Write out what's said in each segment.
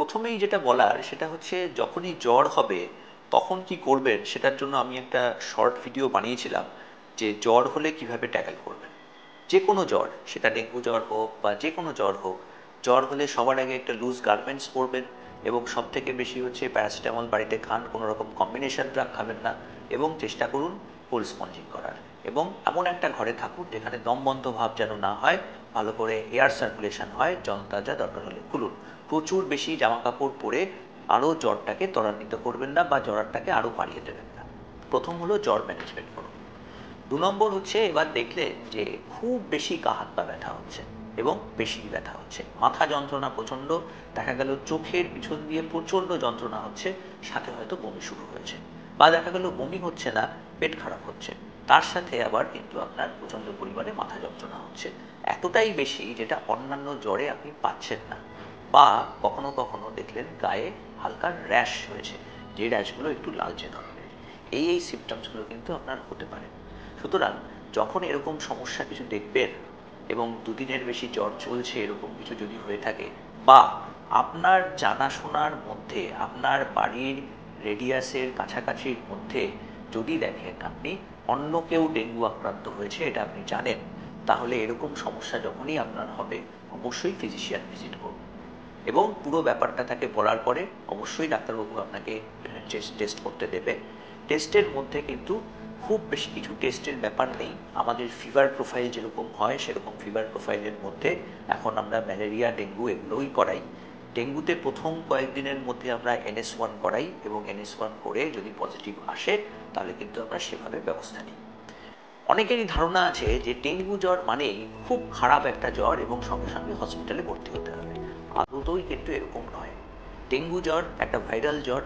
প্রথমেই যেটা বলার সেটা হচ্ছে যখনই জ্বর হবে তখন কি করবেন সেটার জন্য আমি একটা শর্ট ভিডিও বানিয়েছিলাম যে জ্বর হলে কিভাবে ট্যাকেল করবেন। যে কোনো জ্বর, সেটা ডেঙ্গু জ্বর হোক বা যে কোনো জ্বর হোক, জ্বর হলে সবার আগে একটা লুজ গার্মেন্টস পরবেন এবং সব থেকে বেশি হচ্ছে প্যারাসিটামল বাড়িতে খান, কোনো রকম কম্বিনেশন ড্রাগ খাবেন না এবং চেষ্টা করুন কোল্ড স্পঞ্জিং করার এবং এমন একটা ঘরে থাকুন যেখানে দমবন্ধ ভাব যেন না হয়, ভালো করে এয়ার সার্কুলেশন হয়, যন্ত্রটা দরকার হলে খুলুন। প্রচুর বেশি জামা কাপড় পরে আরও জ্বরটাকে ত্বরান্বিত করবেন না বা জ্বরটাকে আরও বাড়িয়ে দেবেন না। প্রথম হলো জ্বর ম্যানেজমেন্ট করুন। ২ নম্বর হচ্ছে এবার দেখলেন যে খুব বেশি গা হাত পা ব্যথা হচ্ছে এবং বেশি ব্যথা হচ্ছে, মাথা যন্ত্রণা প্রচণ্ড, দেখা গেল চোখের পিছন দিয়ে প্রচণ্ড যন্ত্রণা হচ্ছে, সাথে হয়তো বমি শুরু হয়েছে, বা দেখা গেল বমি হচ্ছে না, পেট খারাপ হচ্ছে, তার সাথে আবার কিন্তু আপনার প্রচণ্ড পরিমাণে মাথা যন্ত্রণা হচ্ছে, এতটাই বেশি যেটা অন্যান্য জ্বরে আপনি পাচ্ছেন না। বা কখনো কখনো দেখলেন গায়ে হালকা র্যাশ হয়েছে, যে র্যাশগুলো একটু লালচে ধরনের, এই সিমটমসগুলো কিন্তু আপনার হতে পারে। সুতরাং যখন এরকম সমস্যা কিছু দেখবেন এবং ২ দিনের বেশি জ্বর চলছে এরকম কিছু যদি হয়ে থাকে, বা আপনার জানাশোনার মধ্যে আপনার বাড়ির রেডিয়াসের কাছাকাছির মধ্যে যদি দেখেন আপনি অন্য কেউ ডেঙ্গু আক্রান্ত হয়েছে, এটা আপনি জানেন, তাহলে এরকম সমস্যা যখনই আপনার হবে অবশ্যই ফিজিশিয়ান ভিজিট করুন এবং পুরো ব্যাপারটা তাকে বলার পরে অবশ্যই ডাক্তারবাবু আপনাকে টেস্ট করতে দেবে। টেস্টের মধ্যে কিন্তু খুব বেশি কিছু টেস্টের ব্যাপার নেই, আমাদের ফিভার প্রোফাইল যেরকম হয় সেরকম ফিভার প্রোফাইলের মধ্যে এখন আমরা ম্যালেরিয়া ডেঙ্গু এগুলোই করাই। ডেঙ্গুতে প্রথম কয়েকদিনের মধ্যে আমরা NS1 করাই এবং NS1 করে যদি পজিটিভ আসে তাহলে কিন্তু আমরা সেভাবে ব্যবস্থা নিই। অনেকেরই ধারণা আছে যে ডেঙ্গু জ্বর মানেই খুব খারাপ একটা জ্বর এবং সঙ্গে সঙ্গে হসপিটালে ভর্তি হতে হবে, আদৌই কিন্তু এরকম নয়। ডেঙ্গু জ্বর একটা ভাইরাল জ্বর,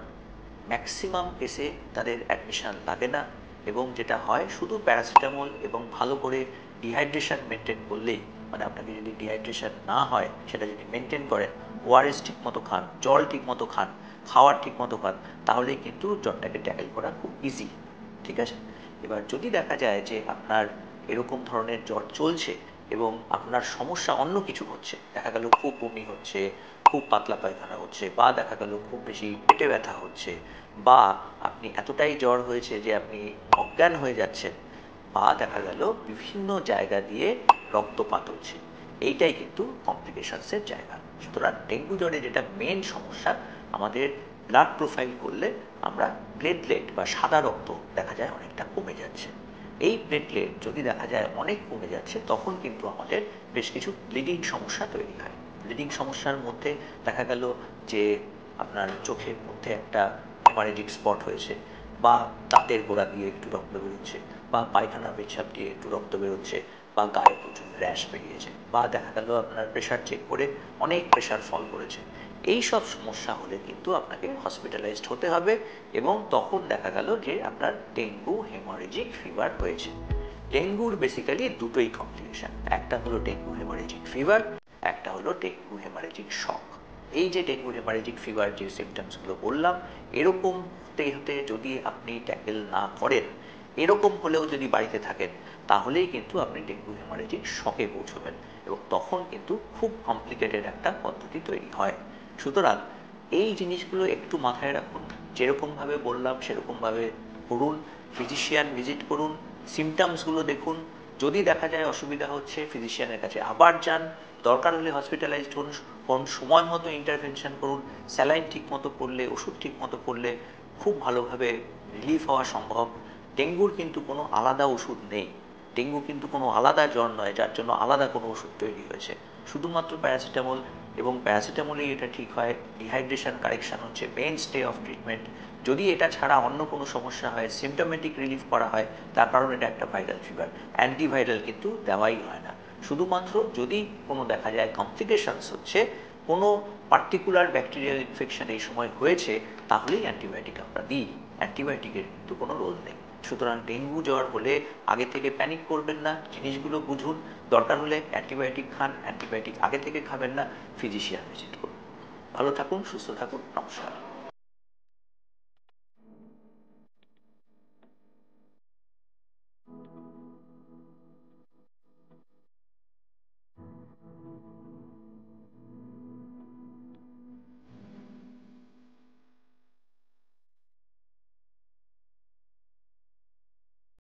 ম্যাক্সিমাম কেসে তাদের অ্যাডমিশন লাগে না এবং যেটা হয় শুধু প্যারাসিটামল এবং ভালো করে ডিহাইড্রেশন মেনটেন করলেই, মানে আপনাকে যদি ডিহাইড্রেশন না হয় সেটা যদি মেনটেন করেন, ওআরএস ঠিক মতো খান, জল ঠিক মতো খান, খাওয়ার ঠিক মতো খান, তাহলেই কিন্তু জ্বরটাকে ট্যাকেল করা খুব ইজি। ঠিক আছে। এবার যদি দেখা যায় যে আপনার এরকম ধরনের জ্বর চলছে এবং আপনার সমস্যা অন্য কিছু হচ্ছে, দেখা গেল খুব বমি হচ্ছে, খুব পাতলা পায়খানা হচ্ছে, বা দেখা গেল খুব বেশি পেটে ব্যথা হচ্ছে, বা আপনি এতটাই জ্বর হয়েছে যে আপনি অজ্ঞান হয়ে যাচ্ছেন, বা দেখা গেল বিভিন্ন জায়গা দিয়ে রক্তপাত হচ্ছে, এইটাই কিন্তু কমপ্লিকেশনসের জায়গা। সুতরাং ডেঙ্গু জ্বরে যেটা মেন সমস্যা, আমাদের ব্লাড প্রোফাইল করলে আমরা প্লেটলেট বা সাদা রক্ত দেখা যায় অনেকটা কমে যাচ্ছে। এই প্লেটলেট যদি দেখা যায় অনেক কমে যাচ্ছে তখন কিন্তু আমাদের বেশ কিছু ব্লিডিং সমস্যা তৈরি হয়। ব্লিডিং সমস্যার মধ্যে দেখা গেল যে আপনার চোখের মধ্যে একটা হেমারেজিক স্পট হয়েছে, বা দাঁতের গোড়া দিয়ে একটু রক্ত বেরোচ্ছে, বা পায়খানা পেচ্ছাপ দিয়ে একটু রক্ত বেরোচ্ছে, বা গায়ে প্রচুর র্যাশ বেরিয়েছে, বা দেখা গেল আপনার প্রেশার চেক করে অনেক প্রেশার ফল করেছে। এই সব সমস্যা হলে কিন্তু আপনাকে হসপিটালাইজড হতে হবে এবং তখন দেখা গেল যে আপনার ডেঙ্গু হেমারেজিক ফিভার হয়েছে। ডেঙ্গুর বেসিক্যালি দুটোই কমপ্লিকেশন, একটা হলো ডেঙ্গু হেমারেজিক ফিভার, একটা হলো ডেঙ্গু হেমারেজিক শক। এই যে ডেঙ্গু হেমারেজিক ফিভার যে সিমটমসগুলো বললাম, এরকম হতে হতে যদি আপনি ট্যাকেল না করেন, এরকম হলেও যদি বাড়িতে থাকেন, তাহলেই কিন্তু আপনি ডেঙ্গু হেমারেজিক শকে পৌঁছবেন এবং তখন কিন্তু খুব কমপ্লিকেটেড একটা পদ্ধতি তৈরি হয়। সুতরাং এই জিনিসগুলো একটু মাথায় রাখুন, যেরকমভাবে বললাম সেরকমভাবে করুন, ফিজিশিয়ান ভিজিট করুন, সিমটমসগুলো দেখুন, যদি দেখা যায় অসুবিধা হচ্ছে ফিজিশিয়ানের কাছে আবার যান, দরকার হলে হসপিটালাইজড হন, সময় মতো ইন্টারভেনশন করুন, স্যালাইন ঠিক মতো পড়লে, ওষুধ ঠিক মতো পড়লে খুব ভালোভাবে রিলিফ হওয়া সম্ভব। ডেঙ্গুর কিন্তু কোনো আলাদা ওষুধ নেই, ডেঙ্গু কিন্তু কোনো আলাদা জ্বর নয় যার জন্য আলাদা কোনো ওষুধ তৈরি হয়েছে, শুধুমাত্র প্যারাসিটামল, এবং প্যারাসিটামলেই এটা ঠিক হয়। ডিহাইড্রেশন কারেকশন হচ্ছে মেন স্টে অফ ট্রিটমেন্ট। যদি এটা ছাড়া অন্য কোনো সমস্যা হয়, সিমটোমেটিক রিলিফ করা হয়, তার কারণ এটা একটা ভাইরাল ফিভার, অ্যান্টিভাইরাল কিন্তু দেওয়াই হয় না। শুধুমাত্র যদি কোনো দেখা যায় কমপ্লিকেশনস হচ্ছে, কোনো পার্টিকুলার ব্যাকটেরিয়াল ইনফেকশন এই সময় হয়েছে, তাহলেই অ্যান্টিবায়োটিক আমরা দিই, অ্যান্টিবায়োটিকের কিন্তু কোনো রোল নেই। সুতরাং ডেঙ্গু জ্বর হলে আগে থেকে প্যানিক করবেন না, জিনিসগুলো বুঝুন, দরকার হলে অ্যান্টিবায়োটিক খান, অ্যান্টিবায়োটিক আগে থেকে খাবেন না, ফিজিশিয়ান ভিজিট করুন। ভালো থাকুন, সুস্থ থাকুন, নমস্কার।